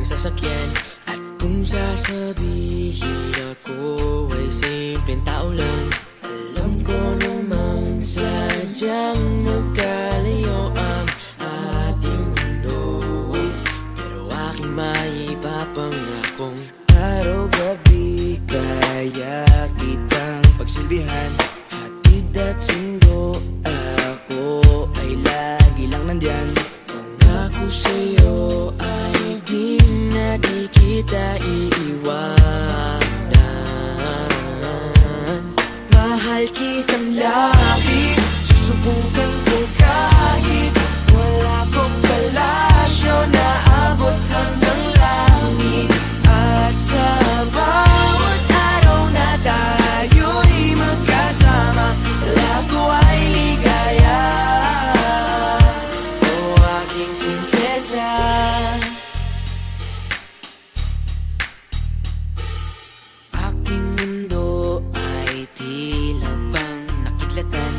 sasakyan. At kung sasabihin ako ay simpleng tao lang, alam ko namang sadyang magkalayo ang ating mundo. Pero aking maipapangakong araw-gabi kaya kitang pagsilbihan. Hatid at sundo ako ay lagi lang nandyan. Pangako sa'yo ay di na di kita iiwanan. Mahal kitang labis, susubukan ko kahit wala kong palasyo na abot hanggang langit. At sa bawat araw na tayo'y magkasama, lago ay ligaya. O aking prinsesa, aking mundo ay tila bang nakitlatan.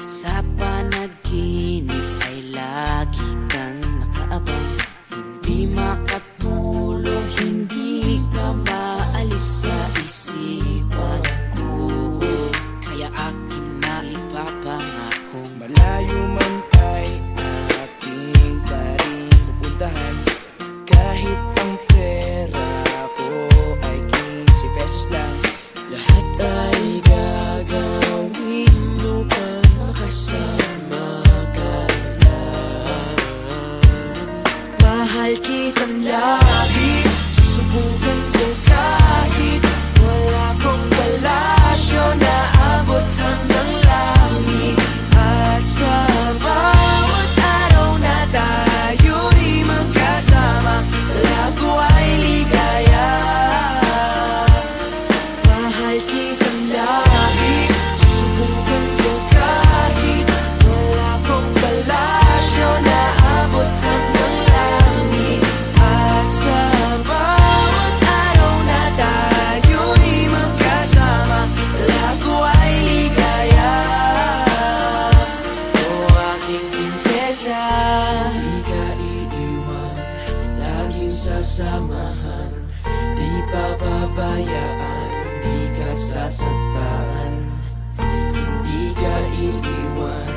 Sa panaginip ay lagi kang nakaabang. Hindi makatulog, hindi ka maalis sa isipan ko. Kaya aking maipapangakong malayo man ay aking pa rin pupuntahan. Kahit ang pera ko ay 15 pesos lang, lahat ay gagawin upang makasama ka lang. Mahal kitang labis, susubukan ko kahit wala kong palasyo na abot hanggang langit. At sa bawat araw na tayo'y magkasama, lago ay ligaya. Mahal kitang labis, susubukan ko kahit wala kong palasyo na abot hanggang langit. At sa bawat araw na tayo'y magkasama, lago ay ligaya. O aking prinsesa, di ka iiwan, laging sasamahan. Di papabayaan, di ka sasaktan. Hindi ka iiwan,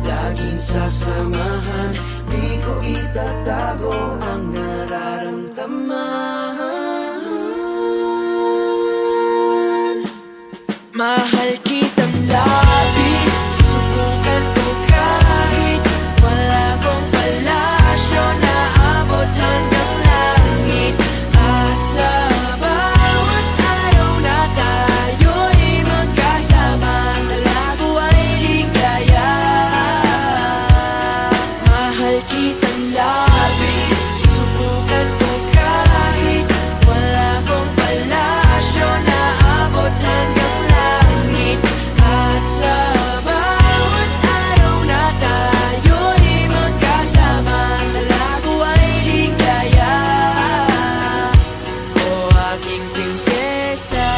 laging sasamahan. Di ko itatago ang nararamdaman. Mahal kitang labis, susubukan ko kahit wala kong palasyo na abot hanggang langit. At sa bawat araw na tayo'y magkasama, lago ay ligaya. Mahal kitang labis, susubukan ko kahit wala kong palasyo na abot hanggang langit. At sa bawat araw na tayo'y magkasama, lago ay ligaya. O aking prinsesa,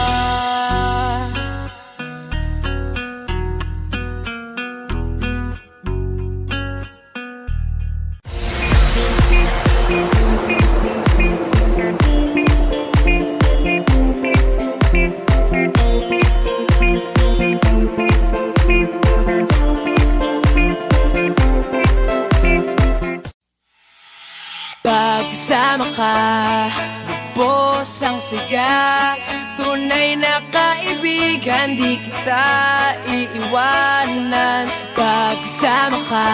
pagkasama ka, lubos ang saya. Tunay na kaibigan, di kita iiwanan. Pagkasama ka,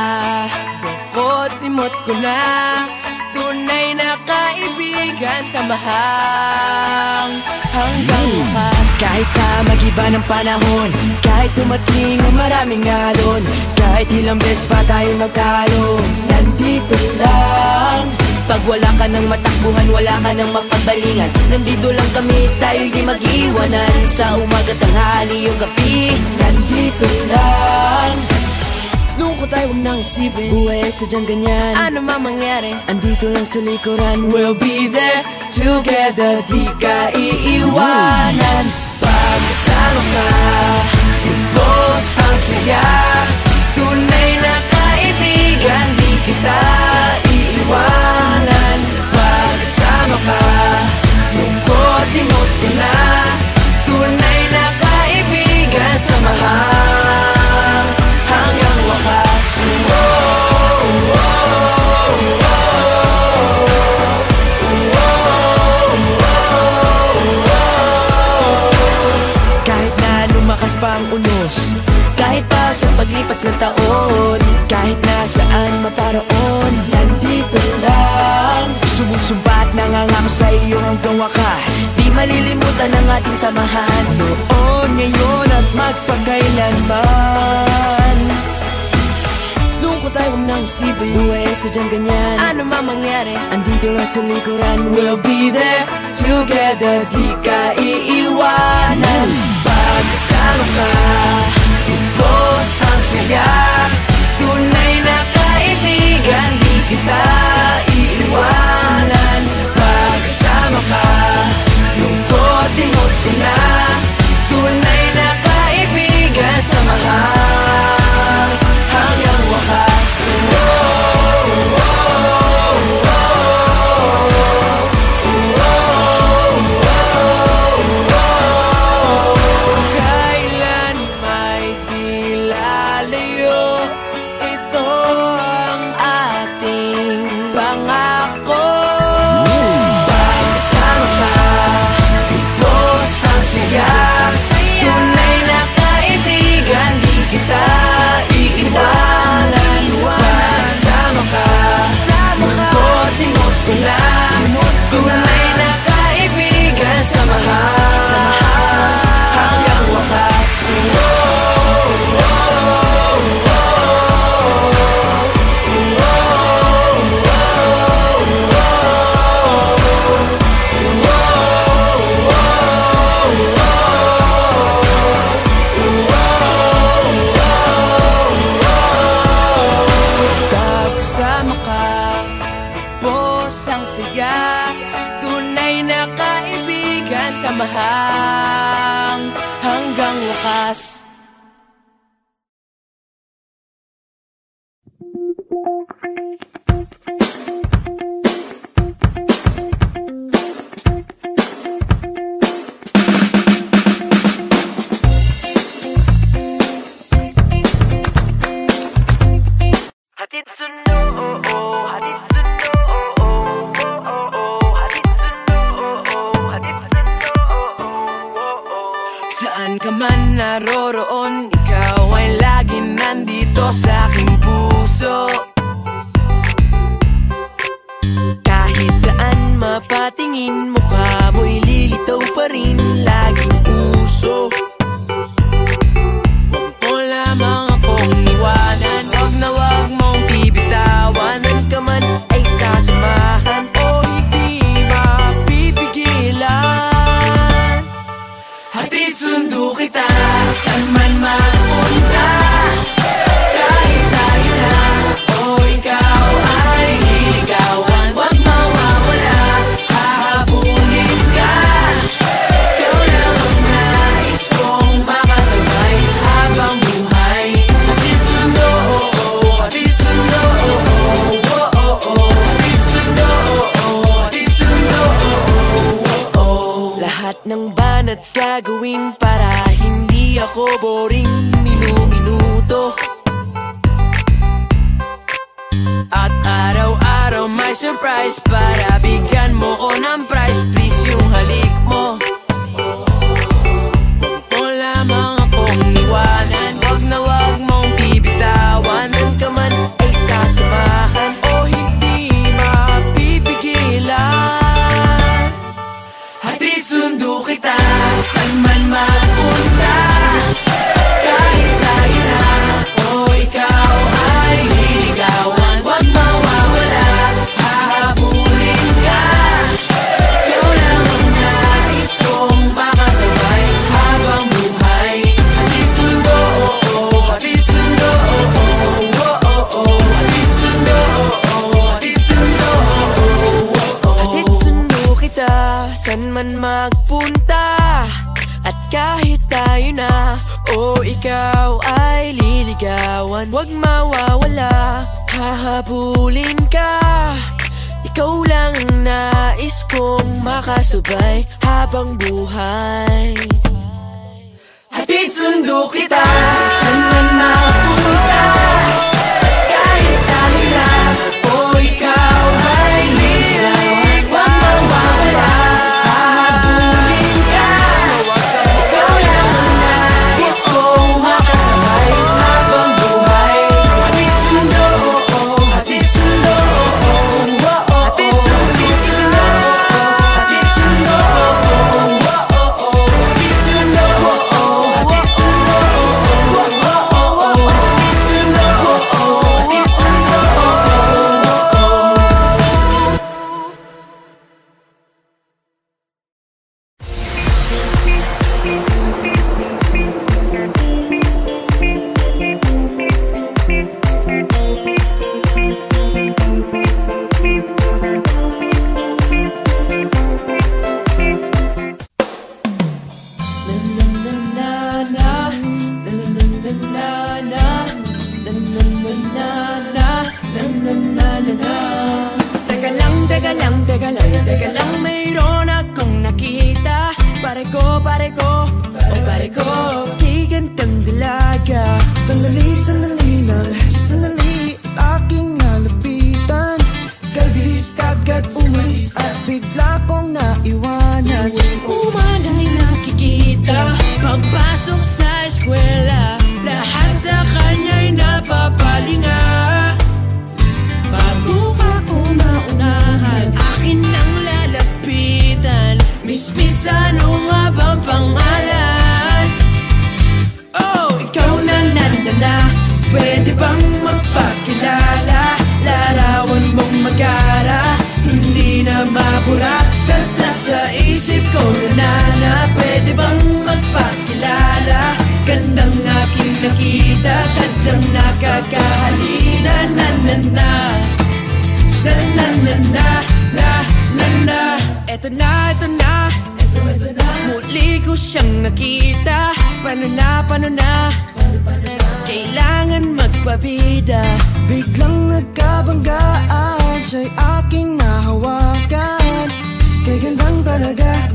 lungkot-limot ko na. Tunay na kaibigan, samahang hanggang bukas. Kahit pa mag-iba ng panahon, kahit tumating ang maraming alon, kahit ilang beses pa tayo magtalo, nandito lang. Pag wala ka ng matakbuhan, wala ka ng mapagbalingan, nandito lang kami, tayo'y di mag-iwanan. Sa umaga, tanghali o gabi, nandito lang. Lungkot ay huwag nang isipin, buhay sadyang ganyan. Ano man mangyari, andito lang sa likuran. We'll be there together, di ka iiwanan. Pagkasama ka, lubos ang saya. Tunay na kaibigan, di kita iiwanan. Pagkasama ka, paglipas ng taon. Kahit nasaan maparoon, nandito lang. Sumusumbat, nangangako sa iyo hanggang wakas. Di malilimutan ang ating samahan, noon, ngayon at magpakailanman. Lungkot ay huwag nang isipin, buhay sadyang ganyan. ano man mangyari, andito lang sa likuran. we'll be there together, di ka iiwanan. Pagkasama ka, ubos ang saya. Tunay na kaibigan, di kita iiwanan. Pagkasama ka, lungkot imot ko na. Tunay na kaibigan, samahan hanggang wakas. Kailan may di lalayo, ito ang ating pangako. Pagsama ka, ubos ang saya. Tunay na kaibigan, di kita iiwanan. Pagsama ka, lungkot imot ko na. Tunay na kaibigan, samahan hanggang wakas. Pagsama ka, ubos ang saya. Tunay na kaibigan, samahan hanggang wakas. Hatid sundo, oh oh, hatid sundo, oh oh, oh oh, hatid sundo, oh oh, hatid sundo, oh oh. Saan ka man naroroon, ikaw ay laging nandito sa aking puso. Kahit saan mapatingin, mukha mo'y lilitaw pa rin, laging uso. Huwag mo lamang akong iwanan, wag na wag mong bibitawan. Saan ka man ay sasamahan o hindi mapipigilan. Hatid sundo kita, saan man magpunta. Kahit tayo na o ikaw ay liligawan, wag mawawala, hahabulin ka. Ikaw lang ang nais kong makasabay habang buhay. Hatid sundo, oh oh, hatid sundo, oh oh, oh oh, hatid sundo, oh oh, hatid sundo, oh oh. Lahat ng banat gagawin para hindi ako boring minuminuto. At araw-araw may surprise para bigyan mo ko ng prize. Please yung halik mo, huwag mo lamang akong iwanan, wag na wag mong bibitawan. Saan ka man ay sasamahan o hindi mapipigilan. Hatid sundo kita, saan man magpunta. Kahit tayo na o ikaw ay liligawan, wag mawawala, hahabulin ka. Ikaw lang ang nais kong makasabay habang buhay. Hatid sundo, oh oh, hatid sundo, oh oh, oh oh, hatid sundo, oh oh, hatid sundo, oh oh. Hatid sundo kita, saan man magpunta. At kahit tayo na o ikaw ay liligawan, wag mawawala, hahabulin ka. Ikaw lang ang nais kong makasabay habang buhay. Hatid sundo kita, saan man mapunta. At kahit tayo na o ikaw ay liligawan, wag mawawala, hahabulin ka. Ikaw lang ang nais kong makasabay habang teka lang, mayroon akong nakita. Pare ko, oh pare ko, kay gandang dalaga. Sandali lang, sandali aking nalapitan. Kay bilis kagad umalis at bigla kong naiwanan. Umana'y nakikita, pagpasok sa eskwela, lahat sa kanya'y napapalinga. Bago pa umaunahan, akin nang lalapitan. Miss, ano nga bang pangalan? Oh, ikaw na, pwede bang magpakilala? Larawan mong magara, hindi na mabura. Sa isip ko na, pwede bang magpakilala? Gandang aking nakita, sadyang nakakahalina. Eto na, muli ko siyang nakita. Paano na, kailangan magpabida. Biglang nagkabanggaan, siya'y aking nahawakan. Kay gandang talaga,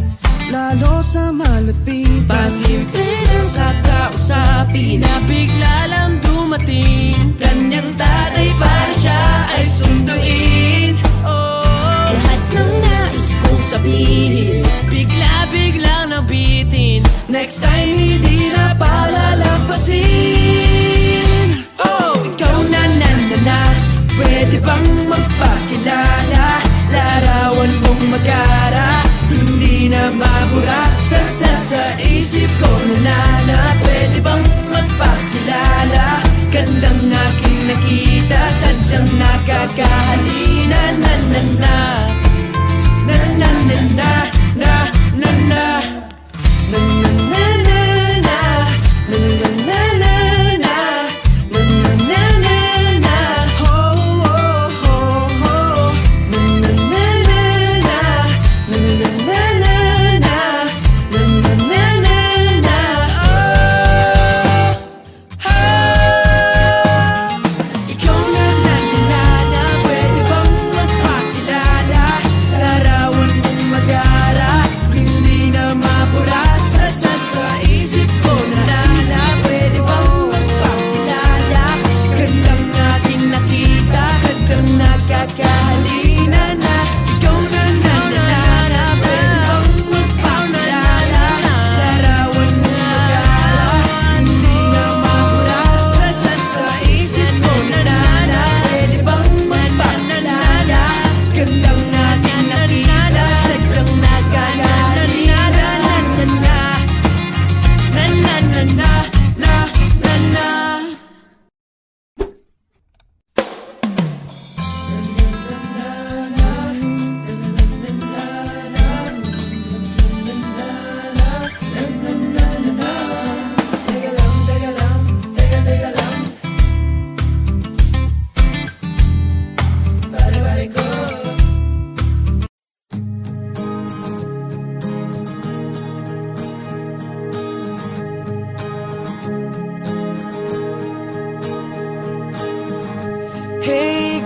lalo sa malapitan. Pasimple ng kakausapin na bigla lang dumating. Kanyang tatay para siya ay sunduin. Oh, lahat ng nais kong sabihin, bigla-biglang nabitin. Next time hindi na palalampasin. Oh, ikaw na, pwede bang magpakilala? Larawan mong magara, hindi na mabura. Sa isip ko na, pwede bang magpakilala? Gandang aking nakita, sadyang nakakahalina.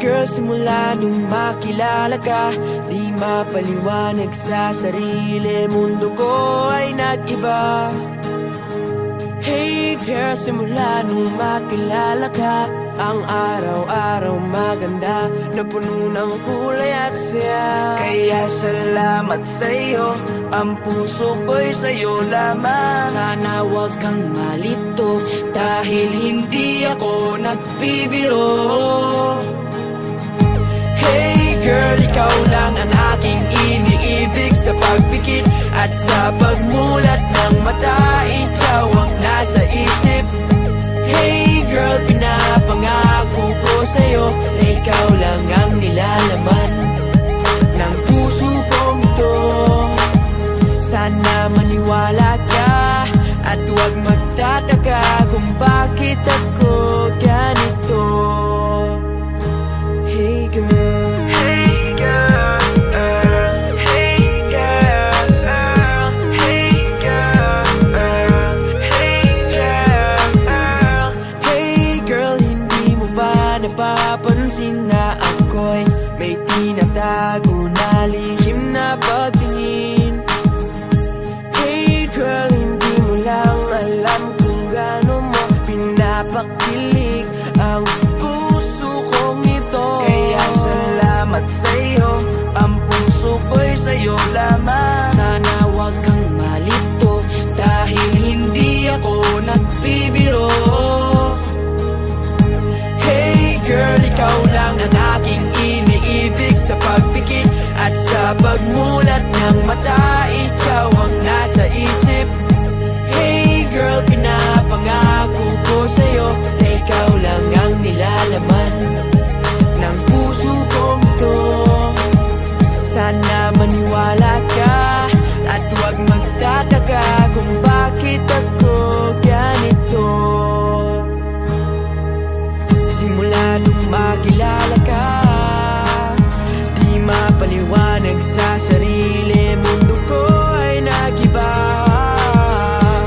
girl, simula nung makilala ka, di mapaliwanag sa sarili, mundo ko ay nag-iba. Hey girl, simula nung makilala ka, ang araw-araw maganda, na puno ng kulay at saya. Kaya salamat sa'yo, ang puso ko'y sa'yo lamang. Sana wag kang malito, dahil hindi ako nagbibiro. Hey girl, ikaw lang ang aking iniibig, sa pagpikit at sa pagmulat ng mata, ikaw ang nasa isip. Hey girl, pinapangako ko sa'yo na ikaw lang ang nilalaman ng puso kong ito. Sana maniwala ka at huwag magtataka kung bakit ako ganito. Hey girl, hey girl, pagpikit at sa pagmulat ng mata, ikaw ang nasa isip. Hey girl, pinapangako ko sa'yo na ikaw lang ang nilalaman ng puso kong to. Sana maniwala ka at huwag magtataka kung bakit ako ganito. Simula nung makilala ka, di mapaliwanag sa sarili, mundo ko ay nagiba.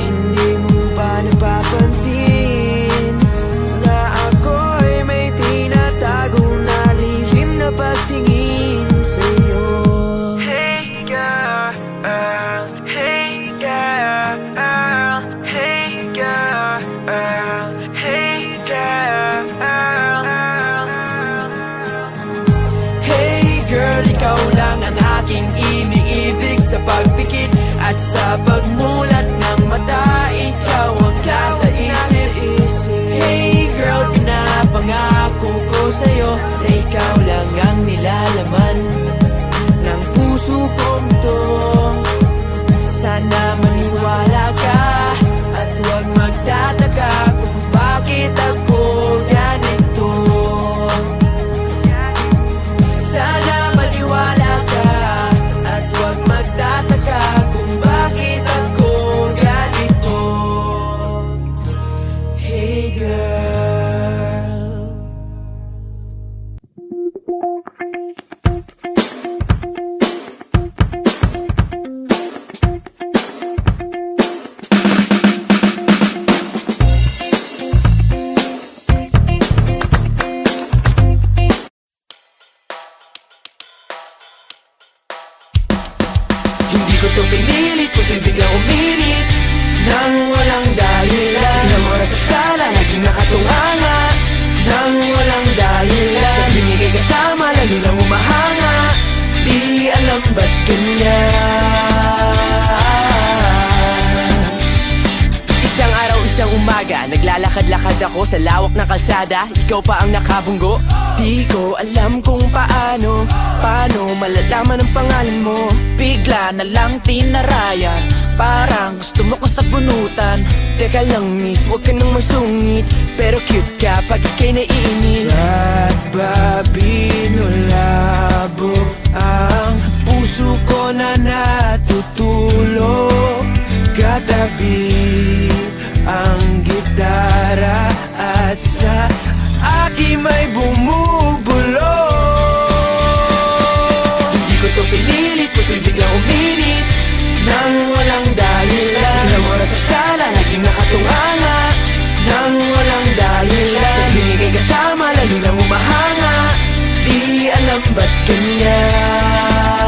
Hindi mo ba napapansin na ako'y may tinatago na lihim na pagtingin sa'yo? Hey girl, hey girl, hey girl, hey girl. Hey girl, ikaw lang ang aking iniibig sa pagpikit at sa pagmulat ng mata, ikaw ang nasa isip. Hey girl, pinapangako ko sa'yo na ikaw lang ang nilalaman ng puso kong to. Sana maniwala ka at huwag magtataka kung bakit ako ganito. Sana maniwala ka at huwag magtataka kung bakit ako ganito. Hey girl. Hindi ko to pinilit, posibleng lang uminit nang walang dahilan. Tinamora sa sala, naging nakatunganga nang walang dahilan. Sa binigay kasama, lalo lang umahanga, di alam ba't ganyan. Isang araw, isang umaga, naglalakad-lakad ako sa lawak na kalsada. Ikaw pa ang nakabunggo. Di ko alam kung paano malalaman ang pangalan mo. Bigla na lang tinarayan, parang gusto mo kong sabunutan. Teka lang miss, huwag ka nang masungit, pero cute ka pag ika'y naiinit. Ba't ba binulabog ang puso ko na natutulog? Katabi ang gitara at sa aking may bumubulong. Hindi ko to pinilit, posibleng lang uminit nang walang dahilan. Tinamora sa sala, naging nakatunganga nang walang dahilan. Sa binigay kasama, lalo lang umahanga, di alam ba't ganyan.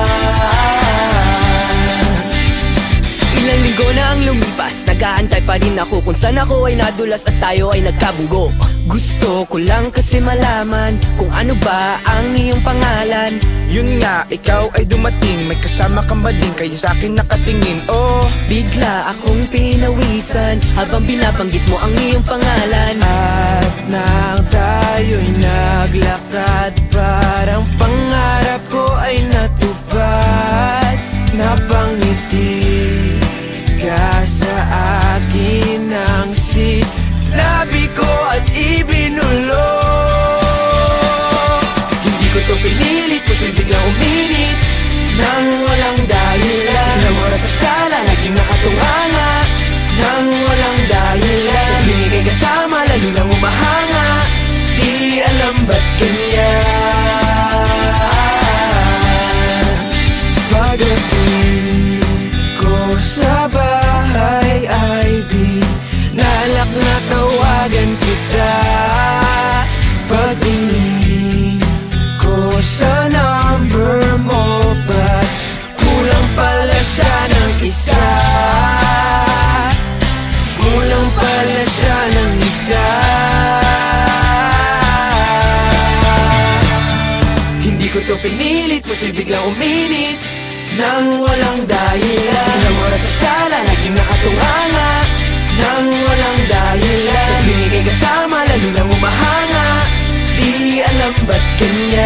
Ilang linggo na ang lumipas, nag-aantay pa rin ako kung saan ako ay nadulas at tayo ay nagkabunggo. Gusto ko lang kasi malaman kung ano ba ang iyong pangalan. Yun nga, ikaw ay dumating, may kasama kang bading, kaya sa akin nakatingin. Oh, Bigla akong pinawisan habang binabanggit mo ang iyong pangalan. At nang tayo'y naglakad, parang pangarap ko ay natupad. Napangiti ka sa akin ng sinabi ko at ibinulong. Hindi ko to pinilit, posibleng lang uminit nang walang dahilan. Tinamora sa sala, naging nakatunganga nang walang dahilan. Sa binigay kasama, lalo lang umahanga, di alam ba't ganyan. Pagdating ko sa bahay ay binalak na tawagan kita. Pagtingin ko sa number mo, ba't kulang pala siya ng isa? Kulang pala siya ng isa. Hindi ko to pinilit, posibleng lang uminit nang walang dahilan. Tinamora sa sala, naging nakatunganga nang walang dahilan. Sa binigay kasama, lalo lang umahanga, di alam ba't ganyan.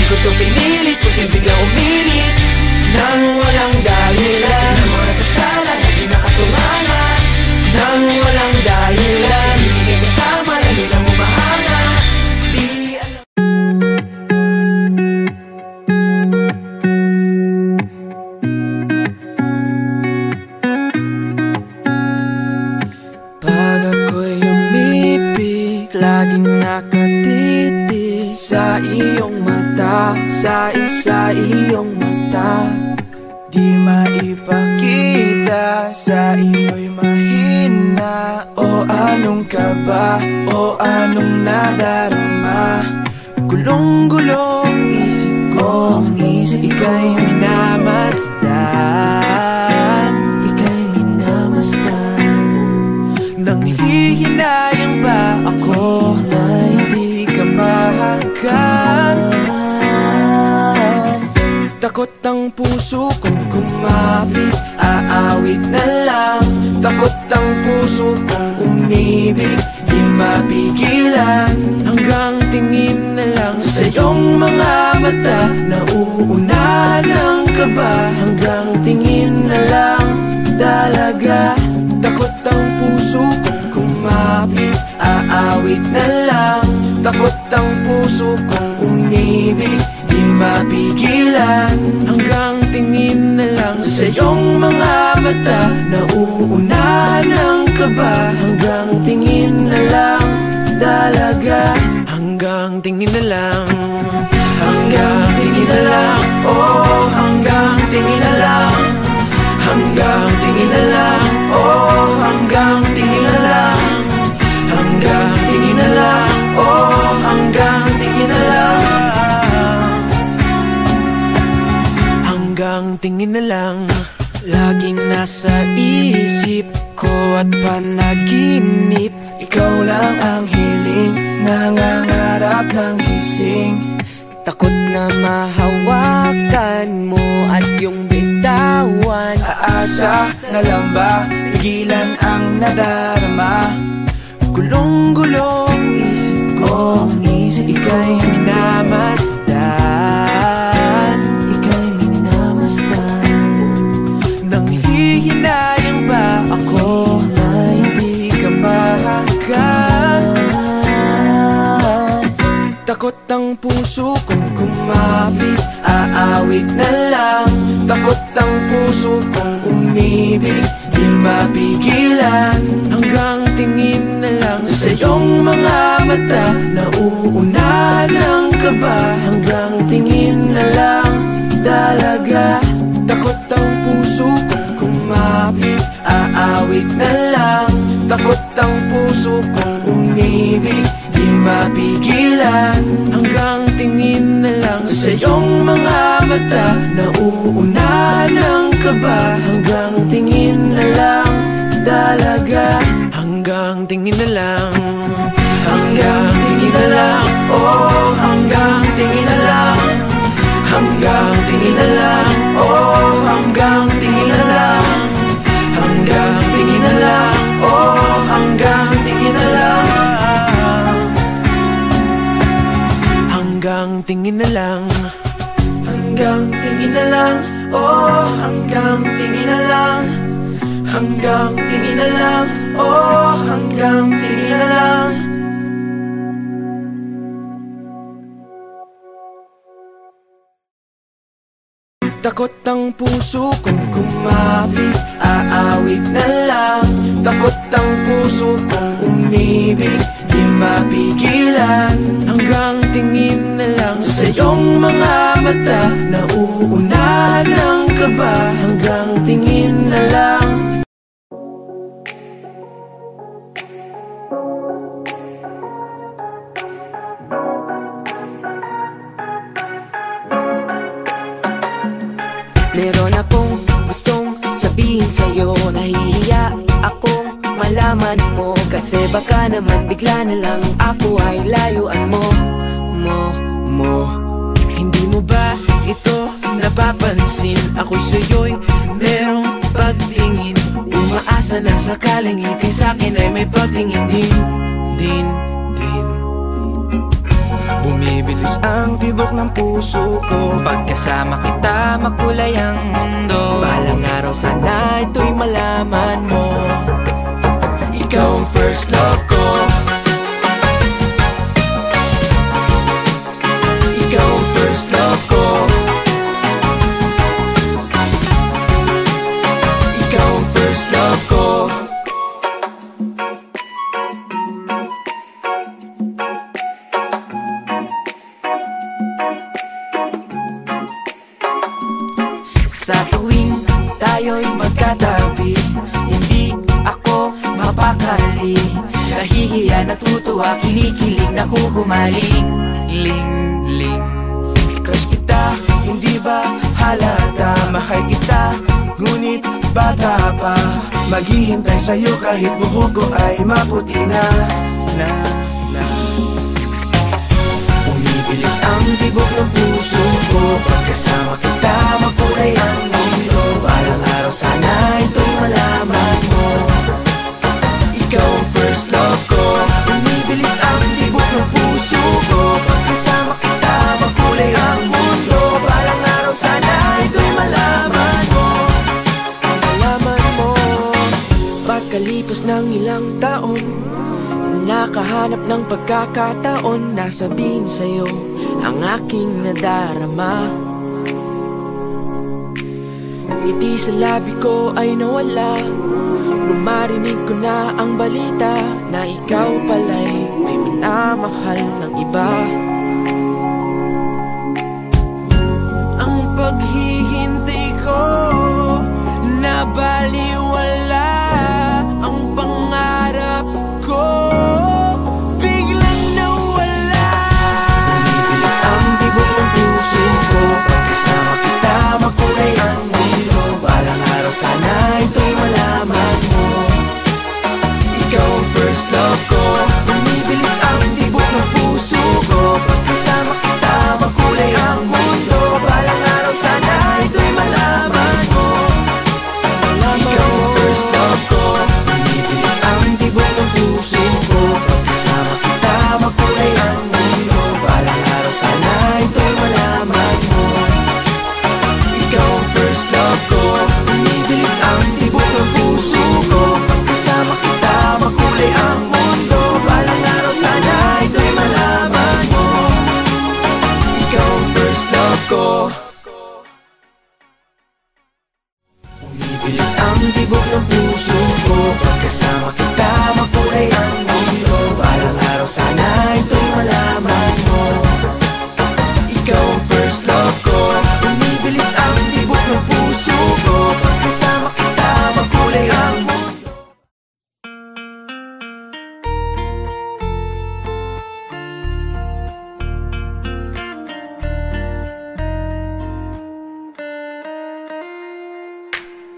ko to pinilit, posibleng lang umilit nang walang dahilan. Ang oras sa sala, lagi nakatumana nang walang dahilan. Hindi ka kasama, lagi lang umahanga. Di alam. Pag ako'y umibig, laging nakatitig sa iyong mata, sa iyong mata. Di maipakita, sa iyo'y mahina. O anong kaba, o anong nadarama. Gulong-gulong isip ko, ika'y minamasdan, ika'y minamasdan. Nang hihinayang ba ako na hindi ka mahagkan? Takot ang puso kong kumapit, aawit na lang. Takot ang puso kong umibig, di mapigilan. Hanggang tingin na lang sa iyong mga mata, nauunahan ang kaba. Hanggang tingin na lang talaga. Takot ang puso kong kumapit, aawit na lang. Takot ang puso kong umibig, di mapigilan. Hanggang tingin na lang sa iyong mga mata, nauunahan ang kaba. Hanggang tingin na lang talaga. Hanggang tingin na lang. Hanggang tingin na lang. Oh, hanggang tingin na lang. Hanggang tingin na lang. Oh, hanggang tingin na lang. Hanggang tingin na lang. Oh, hanggang tingin na lang. Hanggang tingin na lang. Laging nasa isip ko at panaginip, ikaw lang ang hiling, nangangarap ng gising. Takot na mahawakan mo at yung bitawan. Aasa na lang ba, pigilan ang nadarama. Gulong-gulong isip ko, ika'y minamasdan, ika'y minamasdan. Nang hihinayang ba ako na hindi ka mahagkan? Takot ang puso kong kumapit, aawit na lang. Takot ang puso kong umibig, di mapigilan. Hanggang tingin na lang sa iyong mga mata, nauunahan ang kaba. Hanggang tingin na lang talaga. Takot ang puso kong kumapit, aawit na lang. Takot ang puso kong umibig, di mapigilan. Hanggang tingin na lang sa iyong mga mata, nauunahan ang kaba. Hanggang tingin na lang talaga. Hanggang tingin na lang. Hanggang tingin na lang. Oh, hanggang tingin na lang. Hanggang tingin na lang. Oh, hanggang tingin na lang. Hanggang tingin na lang. Oh, hanggang tingin na lang. Hanggang tingin na lang. Hanggang tingin na lang. Oh, hanggang tingin na lang. Hanggang tingin na lang. Oh, hanggang tingin na lang. Takot ang puso kong kumapit, aawit na lang. Takot ang puso kong umibig, di mapigilan. Hanggang tingin na lang sa iyong mga mata, nauunahan ang kaba. Hanggang tingin na lang. Meron akong gustong sabihin sa'yo, nahihiya akong malaman mo. Kasi baka naman bigla na lang ako ay layuan mo. Hindi mo ba ito napapansin? Ako sa'yo'y merong pagtingin. Umaasa na sakaling ikay sa'kin ay may pagtingin din. Bumibilis ang tibok ng puso ko. Pagkasama kita, makulay ang mundo. Balang araw sana ito'y malaman mo. Ikaw ang first love ko. Ikaw ang first love ko. Ikaw ang first love ko. Sa tuwing tayo'y magkatabi, hindi ako mapakali. Nahihiya, natutuwa, kinikilig, nakukumaling. Ling, ling, crush kita, hindi ba halata? Mahal kita, ngunit bata pa. Maghihintay sa'yo kahit buhok ko ay maputi na. Bumibilis ang tibok ng puso ko. Pagkasama kita, makulay ang mundo. Balang araw sana ito'y malaman mo. Ikaw ang first love ko. Bumibilis ang tibok ng puso ko. Pagkasama kita, makulay ang mundo. Balang araw sana ito'y malaman mo. Malaman mo. Pagkalipas ng ilang taon, nakahanap ng pagkakataon na sabihin sa'yo ang aking nadarama. Ngiti sa labi ko ay nawala nung marinig ko na ang balita na ikaw pala'y may minamahal ng iba. Ang paghihintay ko na baliwala, ang pangarap ko biglang nawala. Bumibilis ang tibok ng puso ko. Pagkasama kita, makulay ang mundo. Balang araw sana ito'y malaman mo. Ikaw ang first love ko. Bumibilis ang tibok ng puso ko. Pagkasama kita, makulay ang mundo. Balang araw sana ito'y malaman mo. Ikaw ang first love ko. Bumibilis ang tibok ng puso ko. Pagkasama kita, makulay ang mundo. Balang araw sana ito'y malaman mo. Ikaw ang first love ko. Bumibilis ang tibok ng puso ko. Pagkasama kita, makulay ang mundo. Balang araw sana ito'y malaman mo. Ikaw ang first love ko. Bumibilis ang tibok ng puso ko. Pagkasama kita, makulay ang mundo. Balang araw sana ito'y malaman mo. Ikaw ang first love ko. Bumibilis ang tibok ng puso ko. Pagkasama kita, makulay ang mundo.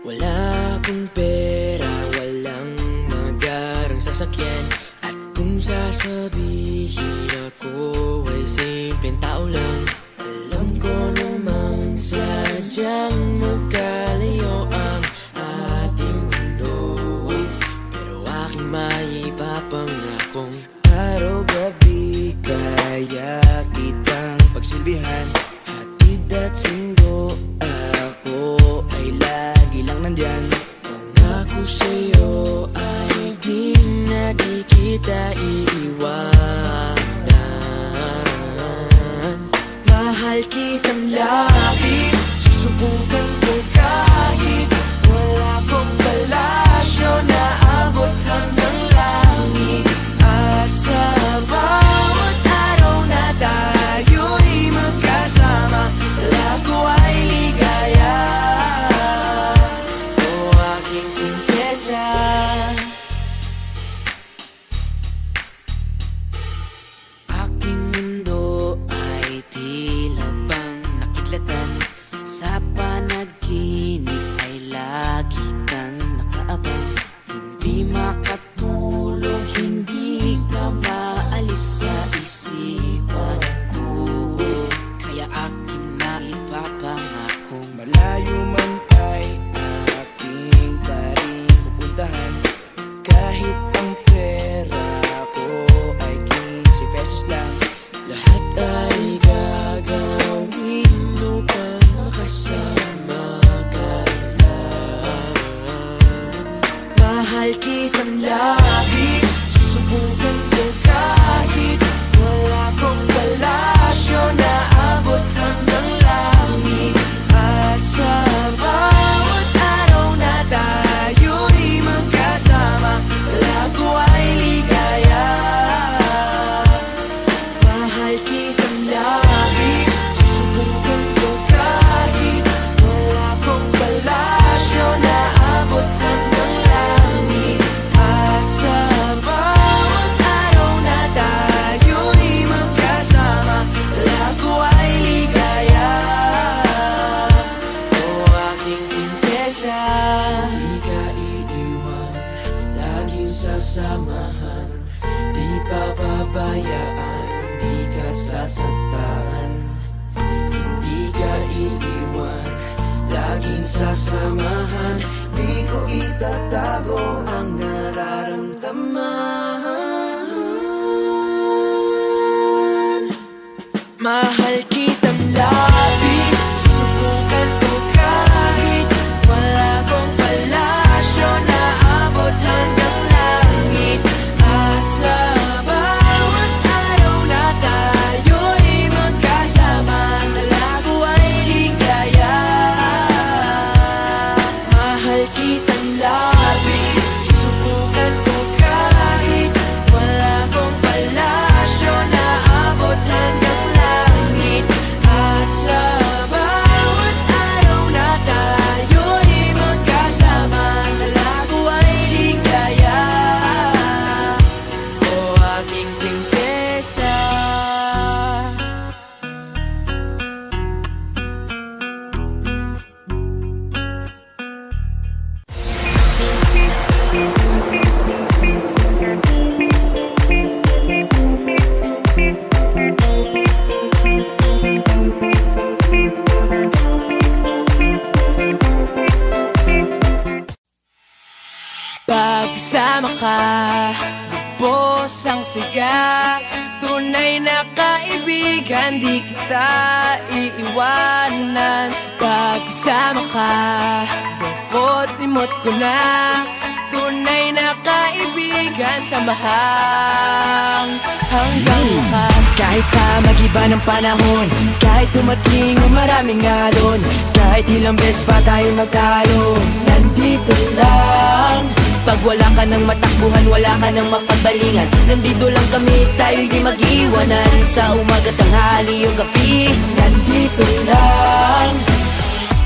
Wala akong pera, walang magarang sasakyan. At kung sasabihin ako ay simpleng tao lang, alam ko namang sadyang magkalayo ang ating mundo. Pero aking maipapangakong araw-gabi kaya kitang pagsilbihan. Hatid at sindo ako ay lagi lang nandyan. Pangako sa'yo ay di na di kita iiwanan. Mahal kitang labis, susubukan ko kahit wala kong palasyo na abot hanggang langit. At sa bawat araw na tayo'y magkasama, lahat ko ay ligaya. O aking prinsesa, aking mundo ay tila bang nakidlatan. Sa panaginip ay lagi kang nakaabang. Hindi makatulog, hindi ka maalis sa isipan ko. Kaya aking maipapangakong Malayo man ay aking pa rin pupuntahan. Kahit ang pera ko ay 15 pesos lang, lahat sasamahan. Di ko itatago ang nararamdaman. Mahal kitang labis, susubukan ko kahit wala kong palasyo na abot hanggang langit. At sa bawat araw na tayo'y magkasama, talago ay ligaya. Mahal kitang labis, susubukan ko kahit wala kong palasyo na abot hanggang langit. At sa bawat araw na tayo'y magkasama, talago ay ligaya. O aking prinsesa, Pagkasama ka, lubos ang saya. Tunay na kaibigan, di kita iiwanan. Pagkasama ka, lungkot limot ko na. Tunay na kaibigan, samahan hanggang wakas. kahit pa mag-iba ng panahon, kahit tumating ang maraming alon, kahit ilang beses pa tayo magtalo, nandito lang. Pag wala ka ng matakbuhan, wala ka ng mapagbalingan, nandito lang kami, tayo'y di mag-iwanan. Sa umaga, tanghali o gabi, Nandito lang.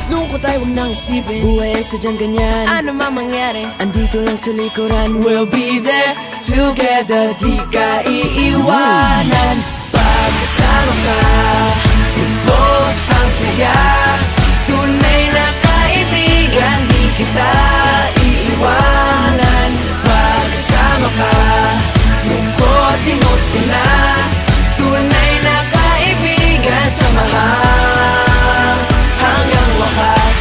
lungkot ay huwag nang isipin. Buhay ay sadyang ganyan, Ano man mangyari, andito lang sa likuran. we'll be there together, di ka iiwanan. Pagkasama ka, lubos ang saya. Tunay na kaibigan, di kita iiwanan. Pagkasama ka, lungkot limot ko na. Tunay na kaibigan, samahan hanggang wakas.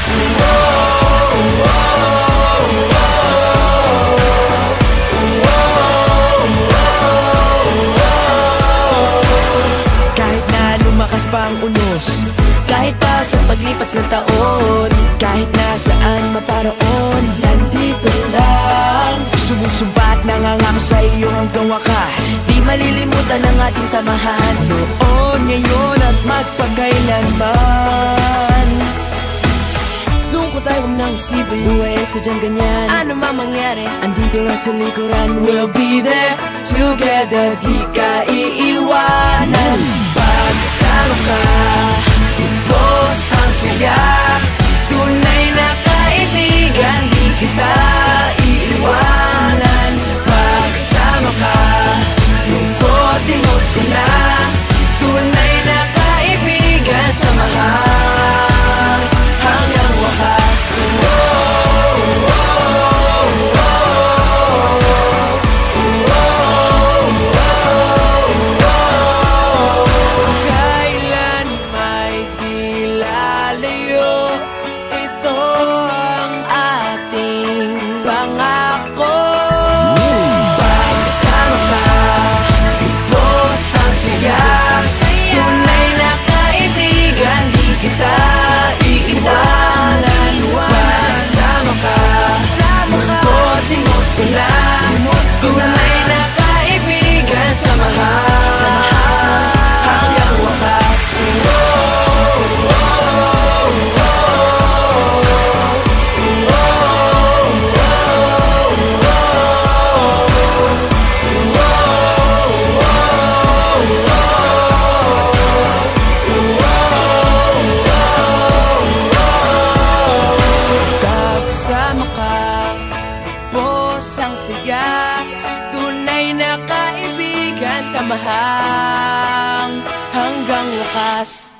Kahit na lumakas pa ang unos, Kahit pa sa paglipas ng taon, kahit nasaan maparoon, nandito lang. Sumusumpa at nangangako sa iyo hanggang wakas. di malilimutan ang ating samahan. Noon, ngayon at magpakailanman. Lungkot ay huwag nang isipin. Buhay ay sadyang ganyan, Ano man mangyari, andito lang sa likuran. we'll be there together, di ka iiwanan. Pagkasama ka, lubos ang saya. Tunay na kaibigan, di kita iiwanan. Pagkasama ka, lungkot limot ko na. Tunay na kaibigan, samahan hanggang wakas. Kailan may di lalayo, ito ang ating pangako. Pagkasama ka, lubos ang saya. Tunay na kaibigan, di kita iiwanan. Pagkasama ka, lungkot limot ko na. Tunay na kaibigan, samahan hanggang wakas. Pagkasama ka, lubos ang saya. Tunay na kaibigan, samahan hanggang wakas.